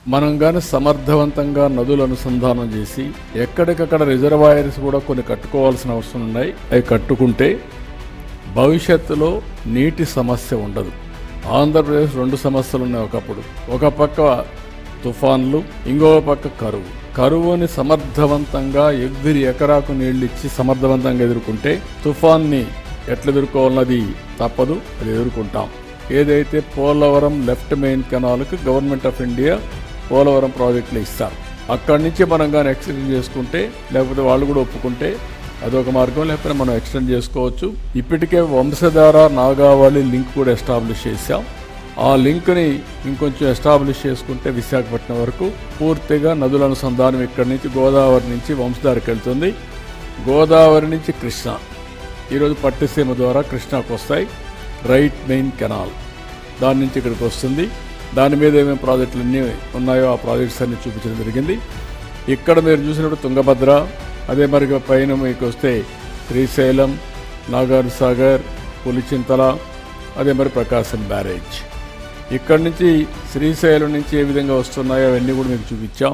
మనం కానీ సమర్థవంతంగా నదులు అనుసంధానం చేసి ఎక్కడికక్కడ రిజర్వాయర్స్ కూడా కొన్ని కట్టుకోవాల్సిన అవసరం ఉన్నాయి. అవి కట్టుకుంటే భవిష్యత్తులో నీటి సమస్య ఉండదు. ఆంధ్రప్రదేశ్ 2 సమస్యలు ఉన్నాయి ఒకప్పుడు. ఒక పక్క తుఫాన్లు, ఇంకో పక్క కరువు. కరువుని సమర్థవంతంగా ఎవ్రీ ఎకరాకు నీళ్లు ఇచ్చి సమర్థవంతంగా ఎదుర్కొంటే తుఫాన్ని ఎట్లా ఎదుర్కోవాలన్నది తప్పదు, అది ఎదుర్కొంటాం. ఏదైతే పోలవరం లెఫ్ట్ మెయిన్ కెనాల్కి గవర్నమెంట్ ఆఫ్ ఇండియా పోలవరం ప్రాజెక్టులు ఇస్తారు, అక్కడి నుంచి మనం కానీ ఎక్స్టెండ్ చేసుకుంటే, లేకపోతే వాళ్ళు కూడా ఒప్పుకుంటే అదొక మార్గం, లేకపోతే మనం ఎక్స్టెండ్ చేసుకోవచ్చు. ఇప్పటికే వంశధార నాగావళి లింక్ కూడా ఎస్టాబ్లిష్ చేశాం. ఆ లింక్ని ఇంకొంచెం ఎస్టాబ్లిష్ చేసుకుంటే విశాఖపట్నం వరకు పూర్తిగా నదుల అనుసంధానం ఇక్కడి నుంచి గోదావరి నుంచి వంశధారకి వెళ్తుంది. గోదావరి నుంచి కృష్ణ, ఈరోజు పట్టిసీమ ద్వారా కృష్ణాకు వస్తాయి. రైట్ మెయిన్ కెనాల్ దాని నుంచి ఇక్కడికి వస్తుంది. దాని మీద ఏమేమి ప్రాజెక్టులు అన్నీ ఉన్నాయో ఆ ప్రాజెక్ట్స్ అన్ని చూపించడం జరిగింది. ఇక్కడ మీరు చూసినప్పుడు తుంగభద్ర, అదే మరి పైన మీకు వస్తే శ్రీశైలం, నాగార్జున సాగర్, పులిచింతల, అదే మరి ప్రకాశం బ్యారేజ్. ఇక్కడి నుంచి శ్రీశైలం నుంచి ఏ విధంగా వస్తున్నాయో అవన్నీ కూడా మీకు చూపించాం.